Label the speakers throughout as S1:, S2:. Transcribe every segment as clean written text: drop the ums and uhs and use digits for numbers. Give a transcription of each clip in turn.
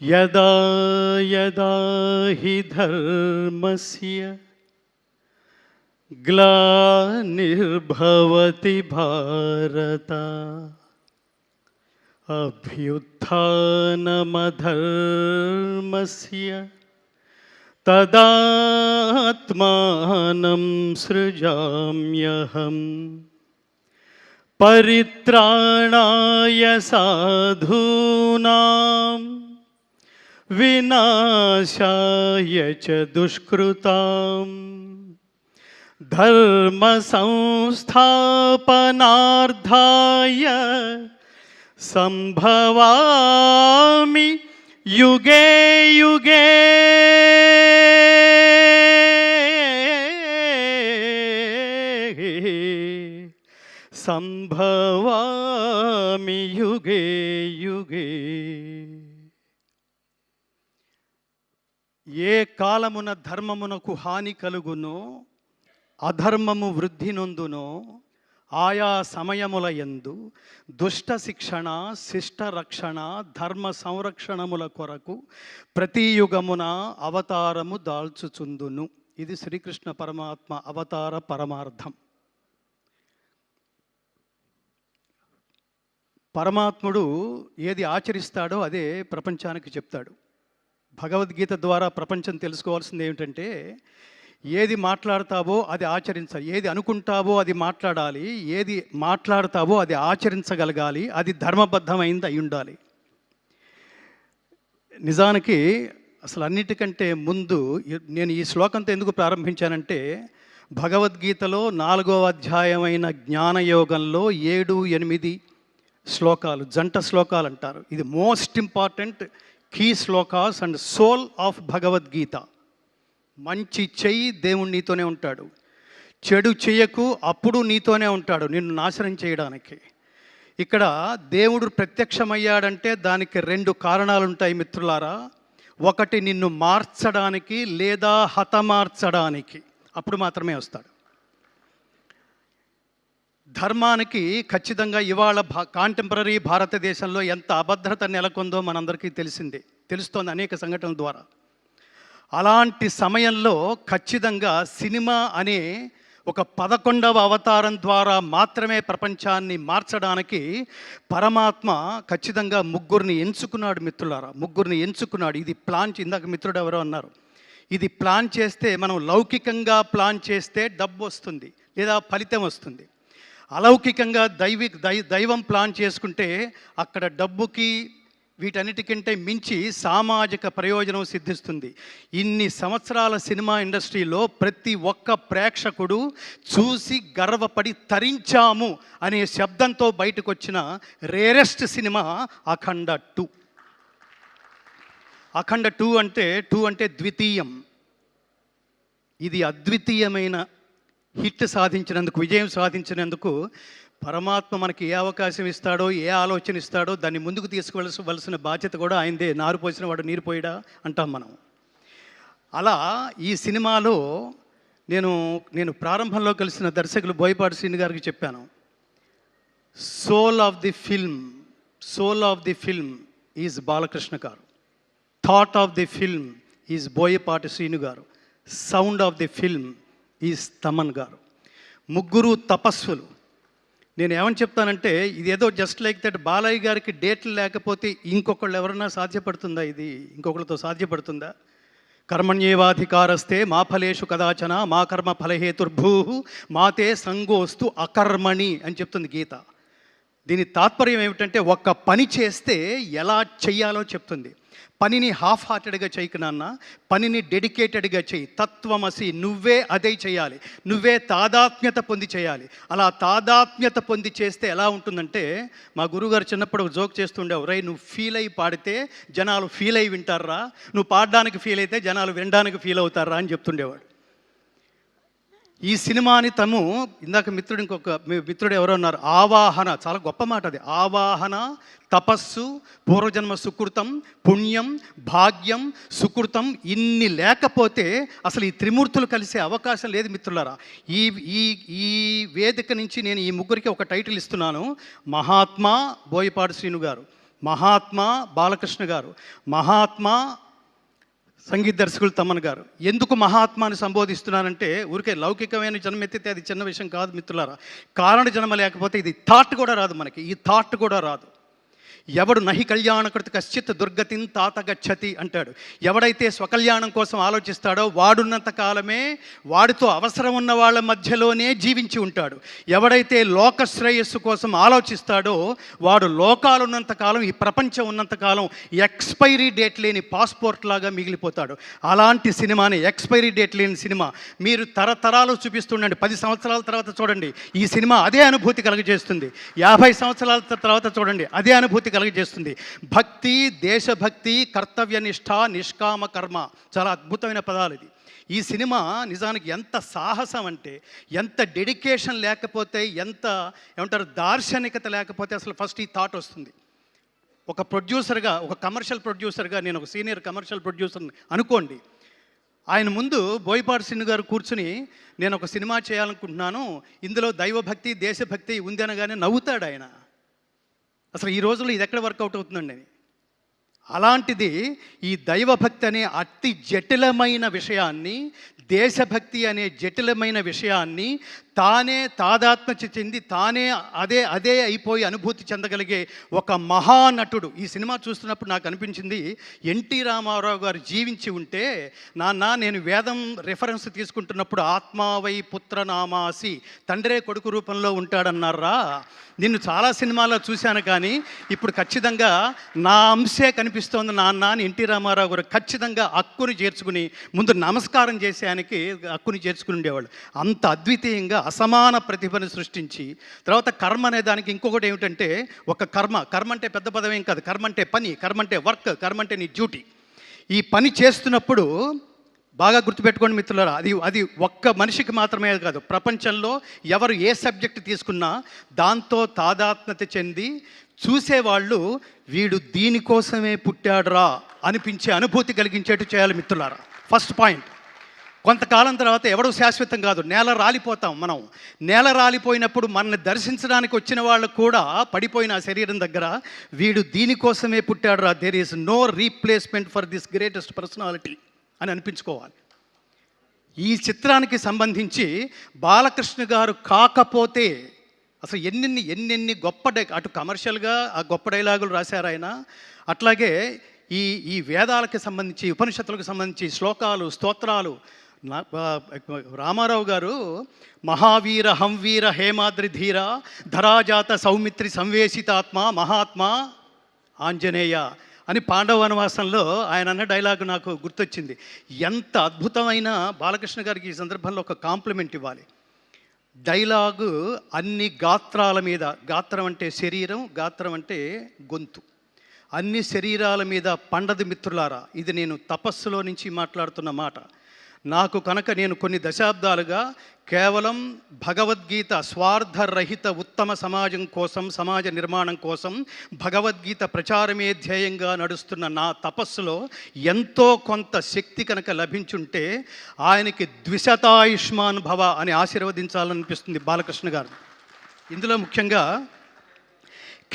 S1: యదా యదా హి ధర్మస్య గ్లానిర్భవతి భారత అభ్యుత్థానమధర్మస్య తదాత్మానం సృజామ్యహం పరిత్రాణాయ సాధూనాం వినాశాయ చ దుష్కృతాం ధర్మ సంస్థాపనార్థాయ సంభవామి యుగే యుగే. సంభవామి యుగే యుగే. ఏ కాలమున ధర్మమునకు హాని కలుగునో అధర్మము వృద్ధి నొందునో ఆయా సమయముల యందు దుష్ట శిక్షణ శిష్ట రక్షణ ధర్మ సంరక్షణముల కొరకు ప్రతి యుగమున అవతారము దాల్చుచుందును. ఇది శ్రీకృష్ణ పరమాత్మ అవతార పరమార్థం. పరమాత్ముడు ఏది ఆచరిస్తాడో అదే ప్రపంచానికి చెప్తాడు. భగవద్గీత ద్వారా ప్రపంచం తెలుసుకోవాల్సింది ఏమిటంటే, ఏది మాట్లాడతావో అది ఆచరించాలి, ఏది అనుకుంటావో అది మాట్లాడాలి, ఏది మాట్లాడతావో అది ఆచరించగలగాలి, అది ధర్మబద్ధమైంది అయి ఉండాలి. నిజానికి అసలు అన్నిటికంటే ముందు నేను ఈ శ్లోకంతో ఎందుకు ప్రారంభించానంటే, భగవద్గీతలో 4వ అధ్యాయమైన జ్ఞానయోగంలో 7, 8 శ్లోకాలు, జంట శ్లోకాలు అంటారు. ఇది most important key shlokas and soul of Bhagavad Gita. మంచి చెయ్యి, దేవుడు నీతోనే ఉంటాడు. చెడు చెయ్యకు, అప్పుడు నీతోనే ఉంటాడు నిన్ను నాశనం చేయడానికి. ఇక్కడ దేవుడు ప్రత్యక్షమయ్యాడంటే దానికి 2 కారణాలు ఉంటాయి మిత్రులారా. ఒకటి నిన్ను మార్చడానికి లేదా హతమార్చడానికి, అప్పుడు మాత్రమే వస్తాడు. ధర్మానికి ఖచ్చితంగా ఇవాళ కాంటెంపరీ భారతదేశంలో ఎంత అభద్రత నెలకొందో మనందరికీ తెలుస్తోంది అనేక సంఘటనల ద్వారా. అలాంటి సమయంలో ఖచ్చితంగా సినిమా అనే ఒక 11వ అవతారం ద్వారా మాత్రమే ప్రపంచాన్ని మార్చడానికి పరమాత్మ ఖచ్చితంగా 3 ఎంచుకున్నాడు మిత్రులారా. 3 ఎంచుకున్నాడు. ఇది ప్లాన్, ఇందాక మిత్రుడు ఎవరో అన్నారు, ఇది ప్లాన్ చేస్తే, మనం లౌకికంగా ప్లాన్ చేస్తే డబ్బు వస్తుంది లేదా ఫలితం వస్తుంది. అలౌకికంగా దైవం ప్లాన్ చేసుకుంటే అక్కడ డబ్బుకి వీటన్నిటికంటే మించి సామాజిక ప్రయోజనం సిద్ధిస్తుంది. ఇన్ని సంవత్సరాల సినిమా ఇండస్ట్రీలో ప్రతి ఒక్క ప్రేక్షకుడు చూసి గర్వపడి తరించాము అనే శబ్దంతో బయటకు వచ్చిన రేరెస్ట్ సినిమా అఖండ 2. అఖండ 2 అంటే ద్వితీయం. ఇది అద్వితీయమైన హిట్ సాధించినందుకు, విజయం సాధించినందుకు పరమాత్మ మనకి ఏ అవకాశం ఇస్తాడో, ఏ ఆలోచన ఇస్తాడో దాన్ని ముందుకు తీసుకువలసిన బాధ్యత కూడా ఆయనదే. నారు పోసిన వాడు నీరు పోయిడా అంటాం మనం. అలా ఈ సినిమాలో నేను ప్రారంభంలో కలిసిన దర్శకులు బోయపాటి శ్రీను గారికి చెప్పాను, soul of the film is Balakrishna గారు, thought of the film is Boyapati Srinu గారు, sound of the film is Thaman గారు. 3 తపస్సులు. నేను ఏమని చెప్తానంటే, ఇది ఏదో జస్ట్ లైక్ దట్ బాలయ్య గారికి డేట్లు లేకపోతే ఇంకొకళ్ళు ఎవరన్నా సాధ్యపడుతుందా? ఇది ఇంకొకళ్ళతో సాధ్యపడుతుందా? కర్మణ్యేవాధికారస్తే మా ఫలేషు కదాచన మా కర్మ ఫలహేతుర్భూ మాతే సంగోస్తు అకర్మణి అని చెప్తుంది గీత. దీని తాత్పర్యం ఏమిటంటే, ఒక్క పని చేస్తే ఎలా చెయ్యాలో చెప్తుంది. పనిని హాఫ్ హార్టెడ్గా చేయకు నాన్న, పనిని డెడికేటెడ్గా చేయి. తత్వమసి, నువ్వే అదే చేయాలి, నువ్వే తాదాత్మ్యత పొంది చేయాలి. అలా తాదాత్మ్యత పొంది చేస్తే ఎలా ఉంటుందంటే, మా గురువుగారు చిన్నప్పుడు ఒక జోక్ చేస్తుండేవారు, రై నువ్వు ఫీల్ అయ్యి పాడితే జనాలు ఫీల్ అయ్యి వింటారా, నువ్వు పాడడానికి ఫీల్ అయితే జనాలు వినడానికి ఫీల్ అవుతారా అని చెప్తుండేవాడు. ఈ సినిమాని ఇందాక ఇంకొక మిత్రుడు ఎవరో ఉన్నారు, ఆవాహన, చాలా గొప్ప మాట అది. ఆవాహన, తపస్సు, పూర్వజన్మ సుకృతం, పుణ్యం, భాగ్యం, సుకృతం, ఇన్ని లేకపోతే అసలు ఈ త్రిమూర్తులు కలిసే అవకాశం లేదు మిత్రులారా. ఈ వేదిక నుంచి నేను ఈ 3కి ఒక టైటిల్ ఇస్తున్నాను. మహాత్మా బోయపాటి శ్రీను గారు, మహాత్మా బాలకృష్ణ గారు, మహాత్మా సంగీత దర్శకులు తమ్మన్ గారు. ఎందుకు మహాత్మాని సంబోధిస్తున్నానంటే ఊరికే లౌకికమైన జన్మ ఎత్తితే అది చిన్న విషయం కాదు మిత్రులారా. కారణ జన్మ లేకపోతే ఇది థాట్ కూడా రాదు, మనకి ఈ థాట్ కూడా రాదు. ఎవడు నహి కళ్యాణకృత కశ్చిత్ దుర్గతిన్ తాత గచ్చతి అంటాడు. ఎవడైతే స్వకల్యాణం కోసం ఆలోచిస్తాడో వాడున్నంత కాలమే వాడితో అవసరం ఉన్న వాళ్ళ మధ్యలోనే జీవించి ఉంటాడు. ఎవడైతే లోక శ్రేయస్సు కోసం ఆలోచిస్తాడో వాడు లోకాలున్నంత కాలం, ఈ ప్రపంచం ఉన్నంతకాలం ఎక్స్పైరీ డేట్ లేని పాస్పోర్ట్ లాగా మిగిలిపోతాడు. అలాంటి సినిమాని, ఎక్స్పైరీ డేట్ లేని సినిమా మీరు తరతరాలు చూపిస్తుండండి. 10 సంవత్సరాల తర్వాత చూడండి, ఈ సినిమా అదే అనుభూతి కలుగజేస్తుంది. 50 సంవత్సరాల తర్వాత చూడండి, అదే అనుభూతి కలుగజేస్తుంది. భక్తి, దేశభక్తి, కర్తవ్యనిష్ట, నిష్కామ కర్మ, చాలా అద్భుతమైన పదాలు ఇది. ఈ సినిమా నిజానికి ఎంత సాహసం అంటే, ఎంత డెడికేషన్ లేకపోతే, ఎంత ఏమంటారు దార్శనికత లేకపోతే అసలు ఫస్ట్ ఈ థాట్ వస్తుంది. ఒక ప్రొడ్యూసర్గా, ఒక కమర్షియల్ ప్రొడ్యూసర్గా, నేను ఒక సీనియర్ కమర్షియల్ ప్రొడ్యూసర్ని అనుకోండి, ఆయన ముందు బోయపాటి శ్రీను గారు కూర్చుని నేను ఒక సినిమా చేయాలనుకుంటున్నాను, ఇందులో దైవభక్తి, దేశభక్తి ఉంది అనగానే నవ్వుతాడు ఆయన. అసలు ఈ రోజుల్లో ఇది ఎక్కడ వర్కౌట్ అవుతుందండి అని. అలాంటిది ఈ దైవభక్తి అనే అతి జటిలమైన విషయాన్ని, దేశభక్తి అనే జటిలమైన విషయాన్ని తానే తాదాత్మ్య చెంది తానే అదే అయిపోయి అనుభూతి చెందగలిగే ఒక మహానటుడు. ఈ సినిమా చూస్తున్నప్పుడు నాకు అనిపించింది, ఎన్టీ రామారావు గారు జీవించి ఉంటే, నాన్న నేను వేదం రిఫరెన్స్ తీసుకుంటున్నప్పుడు ఆత్మావై పుత్రనామాసి, తండ్రే కొడుకు రూపంలో ఉంటాడన్నారా, నిన్ను చాలా సినిమాల్లో చూశాను కానీ ఇప్పుడు ఖచ్చితంగా నా అంశే కనిపిస్తోంది నాన్న అని ఎన్టీ రామారావు గారు ఖచ్చితంగా హక్కుని చేర్చుకుని ముందు నమస్కారం చేసే ఆయనకి హక్కుని చేర్చుకుని ఉండేవాళ్ళు. అంత అద్వితీయంగా అసమాన ప్రతిభను సృష్టించి, తర్వాత కర్మ అనే దానికి ఇంకొకటి ఏమిటంటే, ఒక కర్మ అంటే పెద్ద పదవేం కాదు, కర్మ అంటే పని, కర్మ అంటే వర్క్, కర్మ అంటే నీ డ్యూటీ. ఈ పని చేస్తున్నప్పుడు బాగా గుర్తుపెట్టుకోండి మిత్రులారా, అది ఒక్క మనిషికి మాత్రమే కాదు, ప్రపంచంలో ఎవరు ఏ సబ్జెక్ట్ తీసుకున్నా దాంతో తాదాత్మ్యత చెంది చూసేవాళ్ళు వీడు దీనికోసమే పుట్టాడురా అనిపించే అనుభూతి కలిగించేట్టు చేయాలి మిత్రులారా. First point. కొంతకాలం తర్వాత ఎవడో శాశ్వతం కాదు, నేల రాలిపోతాం మనం. నేల రాలిపోయినప్పుడు మనల్ని దర్శించడానికి వచ్చిన వాళ్ళు కూడా పడిపోయిన శరీరం దగ్గర వీడు దీనికోసమే పుట్టాడురా, there is no replacement for this greatest personality అని అనిపించుకోవాలి. ఈ చిత్రానికి సంబంధించి బాలకృష్ణ గారు కాకపోతే అసలు ఎన్నెన్ని గొప్ప అటు కమర్షియల్గా ఆ గొప్ప డైలాగులు రాశారు ఆయన. అట్లాగే ఈ వేదాలకు సంబంధించి, ఉపనిషత్తులకు సంబంధించి శ్లోకాలు, స్తోత్రాలు. రామారావు గారు మహావీర హంవీర హేమాద్రి ధీర ధరాజాత సౌమిత్రి సంవేశితాత్మ మహాత్మా ఆంజనేయ అని పాండవ వనవాసంలో ఆయన అన్న డైలాగ్ నాకు గుర్తొచ్చింది. ఎంత అద్భుతమైన, బాలకృష్ణ గారికి ఈ సందర్భంలో ఒక కాంప్లిమెంట్ ఇవ్వాలి. డైలాగు అన్ని గాత్రాల మీద, గాత్రం అంటే శరీరం, గాత్రం అంటే గొంతు, అన్ని శరీరాల మీద పండదు మిత్రులారా. ఇది నేను తపస్సులో నుంచి మాట్లాడుతున్న మాట. నాకు కనుక నేను కొన్ని దశాబ్దాలుగా కేవలం భగవద్గీత స్వార్థరహిత ఉత్తమ సమాజం కోసం, సమాజ నిర్మాణం కోసం భగవద్గీత ప్రచారమే ధ్యేయంగా నడుస్తున్న నా తపస్సులో ఎంతో కొంత శక్తి కనుక లభించుంటే ఆయనకి ద్విశతాయుష్మాన్ భవ అని ఆశీర్వదించాలనిపిస్తుంది బాలకృష్ణ గారు. ఇందులో ముఖ్యంగా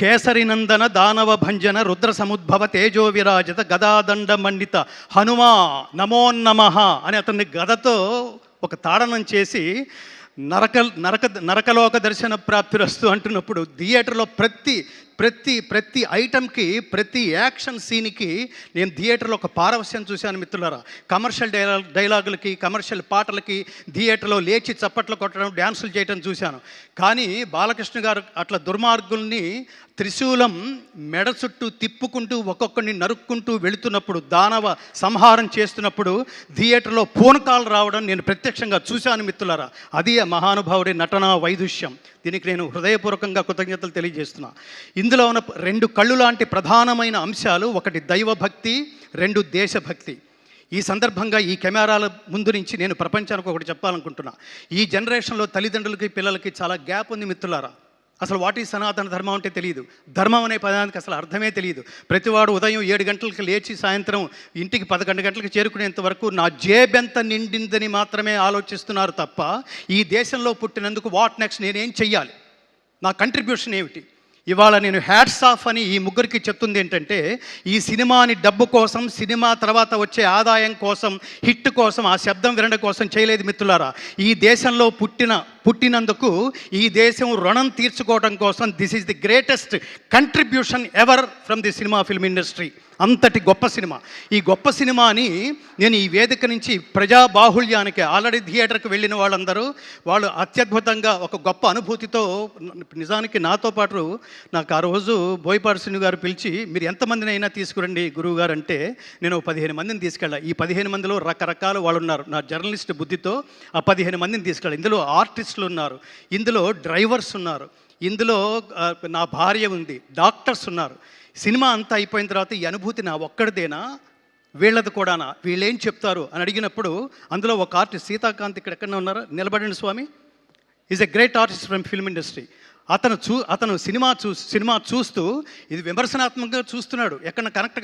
S1: కేసరినందన దానవ భంజన రుద్ర సముద్భవ తేజో విరాజిత గదాదండ మండిత హనుమా నమోన్నమః అని అతన్ని గదతో ఒక తాడనం చేసి నరకలోక దర్శన ప్రాప్తిరస్తు అంటున్నప్పుడు థియేటర్లో ప్రతి ఐటమ్కి, ప్రతి యాక్షన్ సీన్కి నేను థియేటర్లో ఒక పారవస్యం చూశాను మిత్రులారా. కమర్షియల్ డైలాగులకి, కమర్షియల్ పాటలకి థియేటర్లో లేచి చప్పట్లు కొట్టడం, డ్యాన్సులు చేయడం చూశాను. కానీ బాలకృష్ణ గారు అట్లా దుర్మార్గుల్ని త్రిశూలం మెడ చుట్టూ తిప్పుకుంటూ ఒక్కొక్కడిని నరుక్కుంటూ వెళుతున్నప్పుడు, దానవ సంహారం చేస్తున్నప్పుడు థియేటర్లో పూనకాలు రావడం నేను ప్రత్యక్షంగా చూశాను మిత్రులారా. అది మహానుభావుడి నటనా వైదుష్యం. దీనికి నేను హృదయపూర్వకంగా కృతజ్ఞతలు తెలియజేస్తున్నా. ఇందులో ఉన్న 2 కళ్ళు లాంటి ప్రధానమైన అంశాలు, ఒకటి దైవభక్తి, 2 దేశభక్తి. ఈ సందర్భంగా ఈ కెమెరాల ముందు నుంచి నేను ప్రపంచానికి ఒకటి చెప్పాలనుకుంటున్నా. ఈ జనరేషన్లో తల్లిదండ్రులకి, పిల్లలకి చాలా గ్యాప్ ఉంది మిత్రులారా. అసలు వాట్ ఈ సనాతన ధర్మం అంటే తెలియదు. ధర్మం అనే పదానికి అసలు అర్థమే తెలియదు. ప్రతివాడు ఉదయం 7 గంటలకు లేచి సాయంత్రం ఇంటికి 11 గంటలకు చేరుకునేంత వరకు నా జేబెంత నిండిందని మాత్రమే ఆలోచిస్తున్నారు తప్ప, ఈ దేశంలో పుట్టినందుకు వాట్ నెక్స్ట్, నేనేం చెయ్యాలి, నా కంట్రిబ్యూషన్ ఏమిటి, ఇవాళ నేను హ్యాట్స్ ఆఫ్ అని ఈ ముగ్గురికి చెప్తుంది ఏంటంటే, ఈ సినిమాని డబ్బు కోసం, సినిమా తర్వాత వచ్చే ఆదాయం కోసం, హిట్ కోసం, ఆ శబ్దం వినడం కోసం చేయలేదు మిత్రులారా. ఈ దేశంలో పుట్టినందుకు ఈ దేశం రుణం తీర్చుకోవడం కోసం this is the greatest contribution ever from the cinema film industry. అంతటి గొప్ప సినిమా. ఈ గొప్ప సినిమాని నేను ఈ వేదిక నుంచి ప్రజాబాహుళ్యానికి ఆల్రెడీ థియేటర్కి వెళ్ళిన వాళ్ళందరూ వాళ్ళు అత్యద్భుతంగా ఒక గొప్ప అనుభూతితో, నిజానికి నాతో పాటు నాకు ఆ రోజు బోయపాటి శ్రీను గారు పిలిచి, మీరు ఎంతమందిని అయినా తీసుకురండి గురువు గారు అంటే, నేను 15 మందిని తీసుకెళ్ళా. ఈ 15 మందిలో రకరకాల వాళ్ళు ఉన్నారు. నా జర్నలిస్ట్ బుద్ధితో ఆ 15 మందిని తీసుకెళ్ళా. ఇందులో ఆర్టిస్టులు ఉన్నారు, ఇందులో డ్రైవర్స్ ఉన్నారు, ఇందులో నా భార్య ఉంది, డాక్టర్స్ ఉన్నారు. సినిమా అంతా అయిపోయిన తర్వాత ఈ అనుభూతి నా ఒక్కడిదేనా, వీళ్ళది కూడానా, వీళ్ళేం చెప్తారు అని అడిగినప్పుడు అందులో ఒక ఆర్టిస్ట్ సీతాకాంత్ ఇక్కడ ఎక్కడ ఉన్నారు, నిలబడండి స్వామి, is a great artist from film industry. అతను సినిమా చూస్తూ ఇది విమర్శనాత్మకంగా చూస్తున్నాడు, ఎక్కడ కనెక్ట్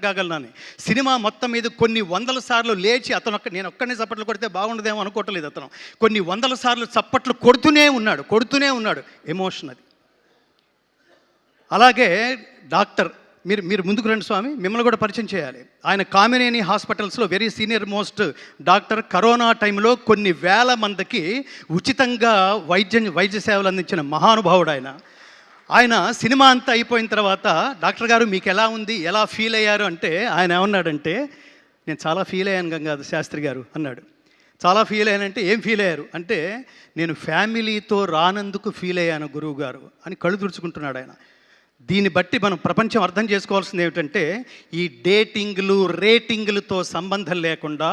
S1: కాగలనా అని. సినిమా మొత్తం మీద కొన్ని వందల సార్లు లేచి నేను ఒక్కడిని చప్పట్లు కొడితే బాగుండదేమో అనుకోవట్లేదు. అతను కొన్ని వందల సార్లు చప్పట్లు కొడుతూనే ఉన్నాడు. ఎమోషన్ అది. అలాగే డాక్టర్, మీరు ముందుకు రండి స్వామి, మిమ్మల్ని కూడా పరిచయం చేయాలి. ఆయన కామినేని హాస్పిటల్స్లో very senior most doctor. Corona టైంలో కొన్ని వేల మందికి ఉచితంగా వైద్య సేవలు అందించిన మహానుభావుడు ఆయన సినిమా అంతా అయిపోయిన తర్వాత, డాక్టర్ గారు మీకు ఎలా ఉంది, ఎలా ఫీల్ అయ్యారు అంటే, ఆయన ఏమన్నాడంటే, నేను చాలా ఫీల్ అయ్యాను గంగాధర్ శాస్త్రి గారు అన్నాడు. చాలా ఫీల్ అయ్యానంటే, ఏం ఫీల్ అయ్యారు అంటే, నేను ఫ్యామిలీతో రానందుకు ఫీల్ అయ్యాను గురువు గారు అని కళ్ళు తుడుచుకుంటున్నాడు ఆయన. దీన్ని బట్టి మనం ప్రపంచం అర్థం చేసుకోవాల్సింది ఏమిటంటే, ఈ డేటింగ్లు రేటింగ్లతో సంబంధం లేకుండా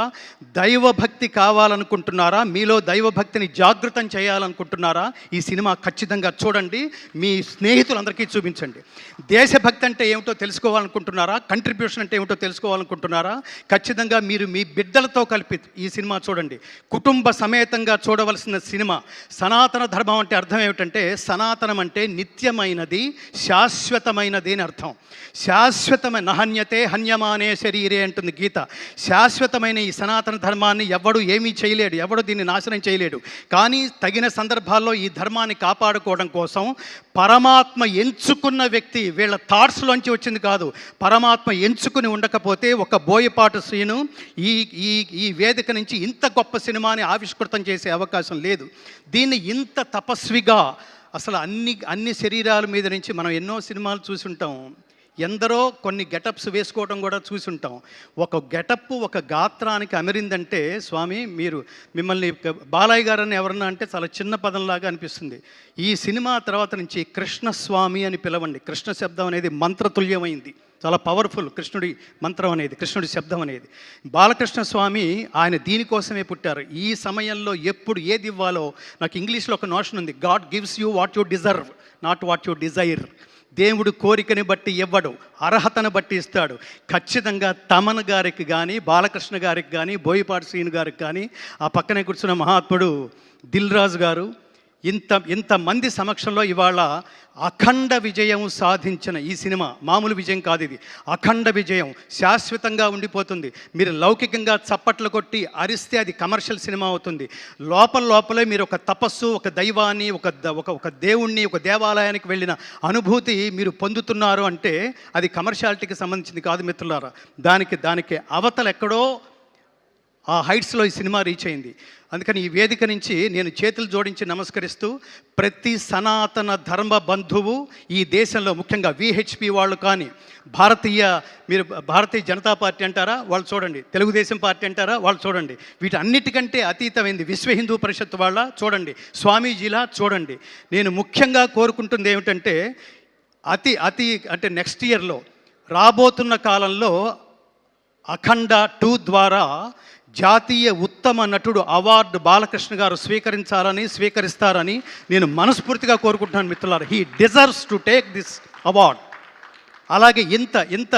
S1: దైవభక్తి కావాలనుకుంటున్నారా, మీలో దైవభక్తిని జాగృతం చేయాలనుకుంటున్నారా, ఈ సినిమా ఖచ్చితంగా చూడండి, మీ స్నేహితులందరికీ చూపించండి. దేశభక్తి అంటే ఏమిటో తెలుసుకోవాలనుకుంటున్నారా, కంట్రిబ్యూషన్ అంటే ఏమిటో తెలుసుకోవాలనుకుంటున్నారా, ఖచ్చితంగా మీరు మీ బిడ్డలతో కలిపి ఈ సినిమా చూడండి. కుటుంబ సమేతంగా చూడవలసిన సినిమా. సనాతన ధర్మం అంటే అర్థం ఏమిటంటే, సనాతనం అంటే నిత్యమైనది, శాశ్వతమైనది అని అర్థం. శాశ్వతమైన నహన్యతే హన్యమానే శరీరే అంటుంది గీత. శాశ్వతమైన ఈ సనాతన ధర్మాన్ని ఎవడు ఏమీ చేయలేడు, ఎవడు దీన్ని నాశనం చేయలేడు. కానీ తగిన సందర్భాల్లో ఈ ధర్మాన్ని కాపాడుకోవడం కోసం పరమాత్మ ఎంచుకున్న వ్యక్తి, వీళ్ళ థాట్స్లోంచి వచ్చింది కాదు, పరమాత్మ ఎంచుకుని ఉండకపోతే ఒక బోయపాటి శ్రీను ఈ వేదిక నుంచి ఇంత గొప్ప సినిమాని ఆవిష్కృతం చేసే అవకాశం లేదు. దీన్ని ఇంత తపస్విగా, అసలు అన్ని శరీరాల మీద నుంచి మనం ఎన్నో సినిమాలు చూసి ఉంటాం, ఎందరో కొన్ని గెటప్స్ వేసుకోవడం కూడా చూసి ఉంటాం. ఒక గెటప్ ఒక గాత్రానికి అమరిందంటే, స్వామి మిమ్మల్ని బాలయ్య గారని ఎవరన్నా అంటే చాలా చిన్న పదంలాగా అనిపిస్తుంది. ఈ సినిమా తర్వాత నుంచి కృష్ణస్వామి అని పిలవండి. కృష్ణ శబ్దం అనేది మంత్రతుల్యమైంది, చాలా పవర్ఫుల్. కృష్ణుడి మంత్రం అనేది, కృష్ణుడి శబ్దం అనేది. బాలకృష్ణ స్వామి ఆయన దీనికోసమే పుట్టారు. ఈ సమయంలో ఎప్పుడు ఏది ఇవ్వాలో, నాకు ఇంగ్లీష్లో ఒక నోషన్ ఉంది, God gives you what you deserve, not what you Dzire. దేవుడు కోరికని బట్టి ఇవ్వడు, అర్హతను బట్టి ఇస్తాడు. ఖచ్చితంగా తమన్ గారికి కానీ, బాలకృష్ణ గారికి కానీ, బోయపాటి శ్రీను గారికి కానీ, ఆ పక్కనే కూర్చున్న మహాత్ముడు దిల్ రాజు గారు, ఇంతమంది సమక్షంలో ఇవాళ అఖండ విజయం సాధించిన ఈ సినిమా మామూలు విజయం కాదు, ఇది అఖండ విజయం, శాశ్వతంగా ఉండిపోతుంది. మీరు లౌకికంగా చప్పట్లు కొట్టి అరిస్తే అది కమర్షియల్ సినిమా అవుతుంది. లోపలే మీరు ఒక తపస్సు, ఒక దైవాన్ని, ఒక దేవుణ్ణి, ఒక దేవాలయానికి వెళ్ళిన అనుభూతి మీరు పొందుతున్నారు అంటే అది కమర్షియాలిటీకి సంబంధించింది కాదు మిత్రులారా. దానికి అవతల ఎక్కడో ఆ హైట్స్లో ఈ సినిమా రీచ్ అయింది. అందుకని ఈ వేదిక నుంచి నేను చేతులు జోడించి నమస్కరిస్తూ, ప్రతి సనాతన ధర్మ బంధువు ఈ దేశంలో, ముఖ్యంగా విహెచ్పి వాళ్ళు కానీ, మీరు భారతీయ జనతా పార్టీ అంటారా, వాళ్ళు చూడండి, తెలుగుదేశం పార్టీ అంటారా, వాళ్ళు చూడండి, వీటన్నిటికంటే అతీతమైంది విశ్వ హిందూ పరిషత్ వాళ్ళ చూడండి, స్వామీజీలా చూడండి. నేను ముఖ్యంగా కోరుకుంటుంది ఏమిటంటే, అంటే నెక్స్ట్ ఇయర్లో రాబోతున్న కాలంలో అఖండ 2 ద్వారా జాతీయ ఉత్తమ నటుడు అవార్డు బాలకృష్ణ గారు స్వీకరిస్తారని నేను మనస్ఫూర్తిగా కోరుకుంటున్నాను మిత్రులారా. He deserves to take this award. అలాగే ఇంత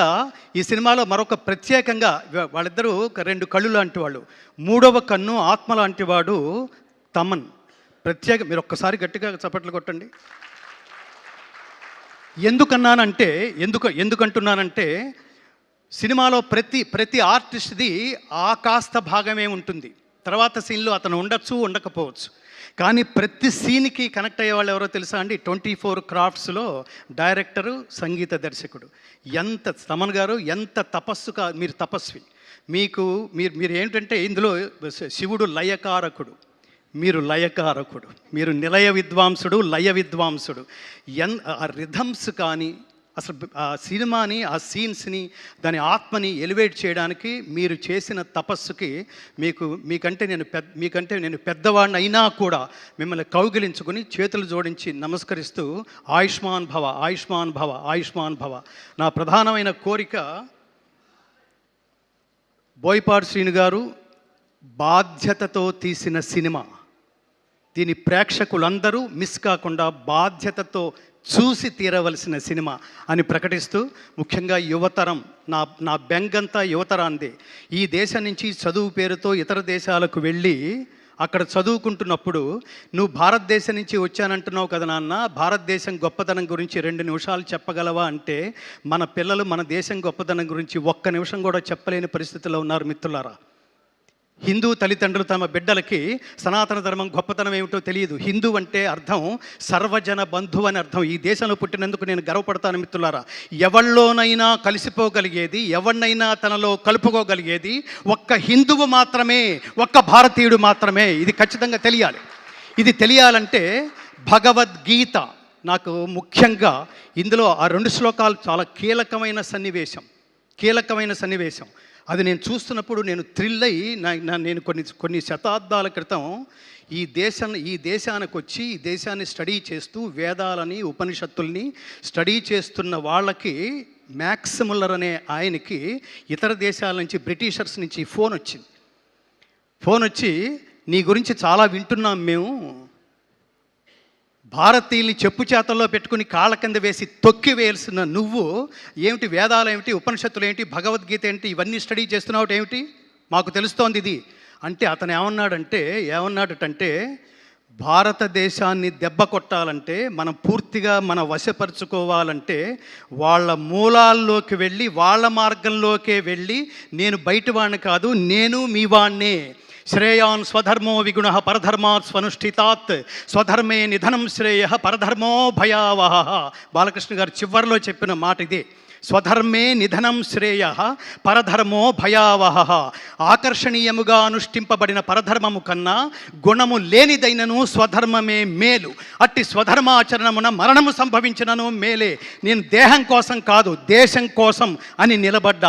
S1: ఈ సినిమాలో మరొక ప్రత్యేకంగా వాళ్ళిద్దరూ 2 కళ్ళు లాంటి వాళ్ళు, 3వ కన్ను ఆత్మ లాంటి వాడు తమన్. మీరు ఒక్కసారి గట్టిగా చప్పట్లు కొట్టండి. ఎందుకంటున్నానంటే సినిమాలో ప్రతి ఆర్టిస్ట్ది ఆ కాస్త భాగమే ఉంటుంది. తర్వాత సీన్లో అతను ఉండొచ్చు, ఉండకపోవచ్చు. కానీ ప్రతి సీన్కి కనెక్ట్ అయ్యే వాళ్ళు ఎవరో తెలుసా అండి? 24 క్రాఫ్ట్స్లో డైరెక్టరు, సంగీత దర్శకుడు. ఎంత తమన్ గారు ఎంత మీరు తపస్వి. మీరు ఏంటంటే ఇందులో శివుడు లయకారకుడు, మీరు లయకారకుడు, మీరు నిలయ విద్వాంసుడు, లయ విద్వాంసుడు. ఆ రిథమ్స్ కానీ అసలు ఆ సినిమాని, ఆ సీన్స్ని, దాని ఆత్మని ఎలివేట్ చేయడానికి మీరు చేసిన తపస్సుకి మీకంటే నేను పెద్దవాడిని అయినా కూడా మిమ్మల్ని కౌగిలించుకొని చేతులు జోడించి నమస్కరిస్తూ ఆయుష్మాన్ భవ, ఆయుష్మాన్ భవ, ఆయుష్మాన్ భవ. నా ప్రధానమైన కోరిక, బోయపాటి శ్రీను గారు బాధ్యతతో తీసిన సినిమా, దీని ప్రేక్షకులందరూ మిస్ కాకుండా బాధ్యతతో చూసి తీరవలసిన సినిమా అని ప్రకటిస్తూ, ముఖ్యంగా యువతరం, నా బెంగంతా యువతరాందే. ఈ దేశం నుంచి చదువు పేరుతో ఇతర దేశాలకు వెళ్ళి అక్కడ చదువుకుంటున్నప్పుడు, నువ్వు భారతదేశం నుంచి వచ్చానంటున్నావు కదా నాన్న, భారతదేశం గొప్పతనం గురించి 2 నిమిషాలు చెప్పగలవా అంటే, మన పిల్లలు మన దేశం గొప్పతనం గురించి 1 నిమిషం కూడా చెప్పలేని పరిస్థితిలో ఉన్నారు మిత్రులారా. హిందూ తల్లిదండ్రులు తమ బిడ్డలకి సనాతన ధర్మం గొప్పతనం ఏమిటో తెలియదు. హిందూ అంటే అర్థం సర్వజన బంధువు అని అర్థం. ఈ దేశంలో పుట్టినందుకు నేను గర్వపడతాను మిత్రులారా. ఎవళ్ళలోనైనా కలిసిపోగలిగేది, ఎవరినైనా తనలో కలుపుకోగలిగేది ఒక్క హిందువు మాత్రమే, ఒక్క భారతీయుడు మాత్రమే. ఇది ఖచ్చితంగా తెలియాలి. ఇది తెలియాలంటే భగవద్గీత నాకు ముఖ్యంగా ఇందులో ఆ 2 శ్లోకాలు చాలా కీలకమైన సన్నివేశం. అది నేను చూస్తున్నప్పుడు నేను థ్రిల్ అయ్యి, నేను కొన్ని శతాబ్దాల క్రితం ఈ దేశానికి వచ్చి ఈ దేశాన్ని స్టడీ చేస్తూ వేదాలని, ఉపనిషత్తుల్ని స్టడీ చేస్తున్న వాళ్ళకి, మ్యాక్స్ ముల్లర్ అనే ఆయనకి ఇతర దేశాల నుంచి, బ్రిటిషర్స్ నుంచి ఫోన్ వచ్చి నీ గురించి చాలా వింటున్నాం మేము, భారతీయుల్ని చెప్పు చేతల్లో పెట్టుకుని కాళ్ళ కింద వేసి తొక్కి వేయాల్సిన నువ్వు ఏమిటి, వేదాలు ఏమిటి, ఉపనిషత్తులు ఏంటి, భగవద్గీత ఏంటి, ఇవన్నీ స్టడీ చేస్తున్నావు ఏమిటి, మాకు తెలుస్తోంది ఇది అంటే. అతను ఏమన్నాడటంటే భారతదేశాన్ని దెబ్బ కొట్టాలంటే, మనం పూర్తిగా వశపరుచుకోవాలంటే వాళ్ళ మూలాల్లోకి వెళ్ళి, వాళ్ళ మార్గంలోకే వెళ్ళి, నేను బయట వాడిని కాదు, నేను మీ వాణ్ణే. శ్రేయాన్ స్వధర్మో విగుణ పరధర్మాత్ స్వనుష్ఠితాత్ స్వధర్మే నిధనం శ్రేయ పరధర్మో భయావహ. బాలకృష్ణ గారు చివరిలో చెప్పిన మాట ఇదే. స్వధర్మే నిధనం శ్రేయ పరధర్మో భయావహ. ఆకర్షణీయముగా అనుష్ఠింపబడిన పరధర్మము కన్నా గుణము లేనిదైనను స్వధర్మమే మేలు. అట్టి స్వధర్మాచరణమున మరణము సంభవించినను మేలే. నేను దేహం కోసం కాదు, దేశం కోసం అని నిలబడ్డ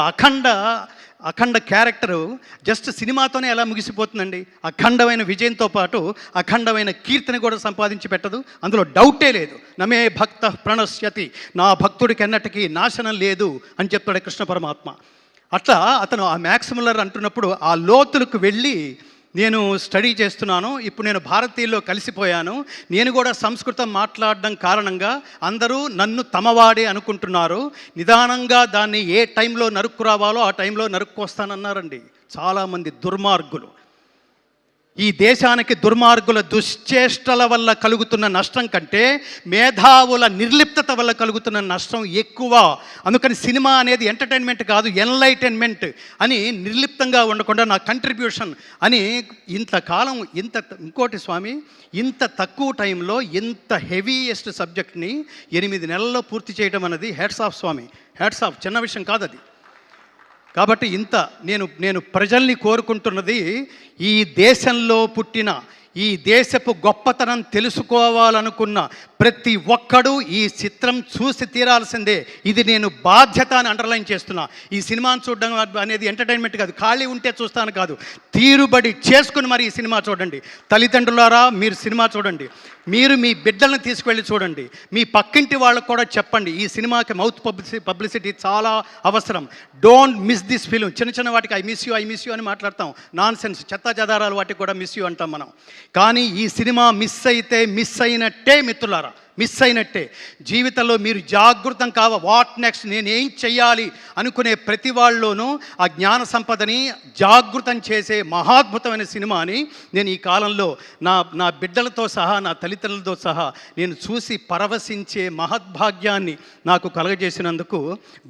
S1: అఖండ క్యారెక్టరు జస్ట్ సినిమాతోనే ఎలా ముగిసిపోతుందండి. అఖండమైన విజయంతో పాటు అఖండమైన కీర్తిని కూడా సంపాదించి పెట్టదు, అందులో డౌటే లేదు. నమే భక్త ప్రణశ్యతి, నా భక్తుడికి ఎన్నటికీ నాశనం లేదు అని చెప్తాడు కృష్ణ పరమాత్మ. అట్లా అతను ఆ మ్యాక్స్ ముల్లర్ అంటున్నప్పుడు ఆ లోతులకు వెళ్ళి, నేను స్టడీ చేస్తున్నాను, ఇప్పుడు నేను భారతీయుల్లో కలిసిపోయాను, నేను కూడా సంస్కృతం మాట్లాడడం కారణంగా అందరూ నన్ను తమవాడే అనుకుంటున్నారు, నిదానంగా దాన్ని ఏ టైంలో నరుక్కురావాలో ఆ టైంలో నరుక్కొస్తానన్నారండి చాలామంది దుర్మార్గులు. ఈ దేశానికి దుర్మార్గుల దుశ్చేష్టల వల్ల కలుగుతున్న నష్టం కంటే మేధావుల నిర్లిప్తత వల్ల కలుగుతున్న నష్టం ఎక్కువ. అందుకని సినిమా అనేది ఎంటర్టైన్మెంట్ కాదు, ఎన్లైటైన్మెంట్ అని నిర్లిప్తంగా ఉండకుండా నా కంట్రిబ్యూషన్ అని ఇంతకాలం ఇంకోటి స్వామి, ఇంత తక్కువ టైంలో ఇంత హెవీయెస్ట్ సబ్జెక్ట్ని 8 నెలల్లో పూర్తి చేయడం అనేది హ్యాట్స్ ఆఫ్ స్వామి, హ్యాట్స్ ఆఫ్. చిన్న విషయం కాదు అది. కాబట్టి నేను ప్రజల్ని కోరుకుంటున్నది, ఈ దేశంలో పుట్టిన, ఈ దేశపు గొప్పతనం తెలుసుకోవాలనుకున్న ప్రతి ఒక్కడూ ఈ చిత్రం చూసి తీరాల్సిందే. ఇది నేను బాధ్యత అని అండర్లైన్ చేస్తున్నా. ఈ సినిమాను చూడడం అనేది ఎంటర్టైన్మెంట్ కాదు, ఖాళీ ఉంటే చూస్తాను కాదు, తీరుబడి చేసుకుని మరి ఈ సినిమా చూడండి. తల్లిదండ్రులారా, మీరు సినిమా చూడండి, మీరు మీ బిడ్డలను తీసుకువెళ్ళి చూడండి, మీ పక్కింటి వాళ్ళకు కూడా చెప్పండి. ఈ సినిమాకి మౌత్ పబ్లిసిటీ చాలా అవసరం. Don't miss this film. చిన్న వాటికి ఐ మిస్ యూ అని మాట్లాడతాం, నాన్ సెన్స్ చెత్త చెదారాలు వాటికి కూడా మిస్ యూ అంటాం మనం. కానీ ఈ సినిమా మిస్ అయినట్టే మిత్రులారా, మిస్ అయినట్టే. జీవితంలో మీరు జాగృతం వాట్ నెక్స్ట్, నేనేం చెయ్యాలి అనుకునే ప్రతి వాళ్ళలోనూ ఆ జ్ఞాన సంపదని జాగృతం చేసే మహాద్భుతమైన సినిమాని నేను ఈ కాలంలో నా బిడ్డలతో సహా, నా తల్లిదండ్రులతో సహా నేను చూసి పరవశించే మహద్భాగ్యాన్ని నాకు కలగజేసినందుకు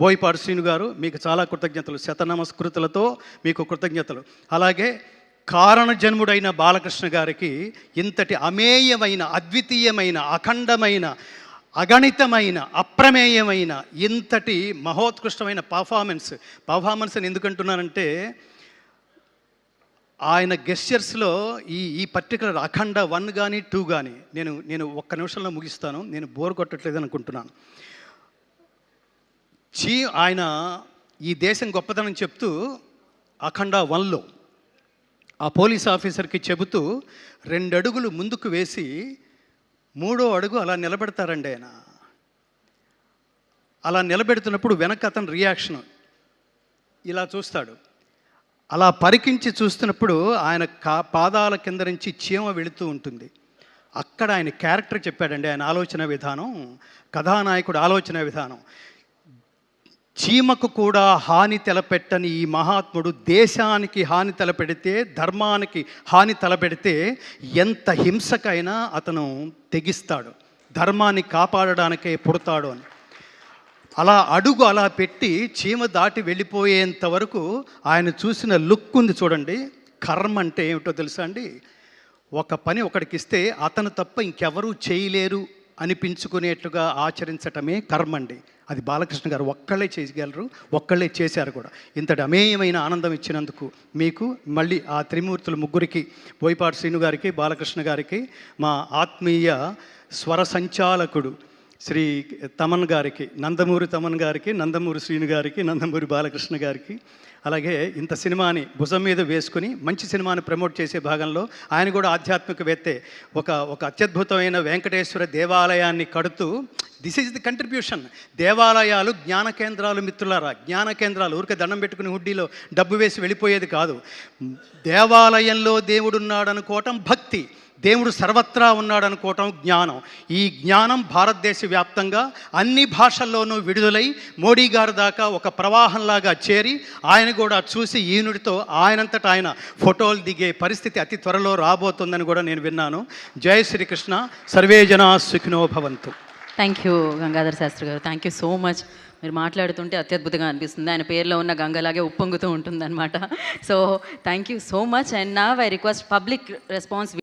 S1: బోయపాటి శ్రీను గారు మీకు చాలా కృతజ్ఞతలు, శతనమస్కృతులతో మీకు కృతజ్ఞతలు. అలాగే కారణజన్ముడైన బాలకృష్ణ గారికి ఇంతటి అమేయమైన, అద్వితీయమైన, అఖండమైన, అగణితమైన, అప్రమేయమైన ఇంతటి మహోత్కృష్టమైన పర్ఫార్మెన్స్ని ఎందుకంటున్నానంటే, ఆయన గెస్చర్స్లో ఈ పర్టికులర్ అఖండ 1 కానీ 2 కానీ నేను ఒక్క నిమిషంలో ముగిస్తాను, నేను బోర్ కొట్టట్లేదు అనుకుంటున్నాను. ఆయన ఈ దేశం గొప్పతనం చెప్తూ అఖండ 1లో ఆ పోలీస్ ఆఫీసర్కి చెబుతూ 2 అడుగులు ముందుకు వేసి 3వ అడుగు అలా నిలబెడతారండి ఆయన. అలా నిలబెడుతున్నప్పుడు వెనక అతను రియాక్షన్ ఇలా చూస్తాడు. అలా పరికించి చూస్తున్నప్పుడు ఆయన పాదాల కింద నుంచి చీమ వెళుతూ ఉంటుంది. అక్కడ ఆయన క్యారెక్టర్ చెప్పాడండి, ఆయన ఆలోచన విధానం, కథానాయకుడు ఆలోచన విధానం. చీమకు కూడా హాని తలపెట్టని ఈ మహాత్ముడు దేశానికి హాని తలపెడితే, ధర్మానికి హాని తలపెడితే ఎంత హింసకైనా అతను తెగిస్తాడు, ధర్మాన్ని కాపాడడానికే పుడతాడు అని. అలా పెట్టి చీమ దాటి వెళ్ళిపోయేంత వరకు ఆయన చూసిన లుక్ ఉంది చూడండి. కర్మ అంటే ఏమిటో తెలుసా అండి? ఒక పని ఒకడికి ఇస్తే అతను తప్ప ఇంకెవరూ చేయలేరు అనిపించుకునేట్లుగా ఆచరించటమే కర్మ అండి. అది బాలకృష్ణ గారు ఒక్కళ్ళే చేయగలరు, ఒక్కళ్ళే చేశారు కూడా. ఇంతటి అమేయమైన ఆనందం ఇచ్చినందుకు మీకు మళ్ళీ ఆ త్రిమూర్తులు ముగ్గురికి, బోయపాటి శ్రీను గారికి, బాలకృష్ణ గారికి, మా ఆత్మీయ స్వర సంచాలకుడు శ్రీ తమన్ గారికి, నందమూరి తమన్ గారికి, నందమూరి శ్రీను గారికి, నందమూరి బాలకృష్ణ గారికి, అలాగే ఇంత సినిమాని భుజం మీద వేసుకుని మంచి సినిమాని ప్రమోట్ చేసే భాగంలో ఆయన కూడా ఆధ్యాత్మికవేత్తే, ఒక అత్యద్భుతమైన వెంకటేశ్వర దేవాలయాన్ని కడుతూ, దిస్ ఈజ్ ది కంట్రిబ్యూషన్. దేవాలయాలు జ్ఞాన కేంద్రాలు మిత్రులారా, జ్ఞాన కేంద్రాలు. ఊరికే దండం పెట్టుకుని హుడ్డీలో డబ్బు వేసి వెళ్ళిపోయేది కాదు. దేవాలయంలో దేవుడున్నాడు అనుకోవటం భక్తి, దేవుడు సర్వత్రా ఉన్నాడు అనుకోవటం జ్ఞానం. ఈ జ్ఞానం భారతదేశ వ్యాప్తంగా అన్ని భాషల్లోనూ విడుదలై మోడీ గారి దాకా ఒక ప్రవాహంలాగా చేరి ఆయన కూడా చూసి ఈనుడితో ఆయనంతటా ఆయన ఫోటోలు దిగే పరిస్థితి అతి త్వరలో రాబోతుందని కూడా నేను విన్నాను. జై శ్రీకృష్ణ, సర్వే జనా సుఖినో భవంతు.
S2: థ్యాంక్ యూ గంగాధర్ శాస్త్రి గారు, థ్యాంక్ యూ సో మచ్. మీరు మాట్లాడుతుంటే అత్యద్భుతంగా అనిపిస్తుంది. ఆయన పేరులో ఉన్న గంగలాగే ఉప్పొంగుతూ ఉంటుందన్నమాట. So thank you so much. And now I request public response.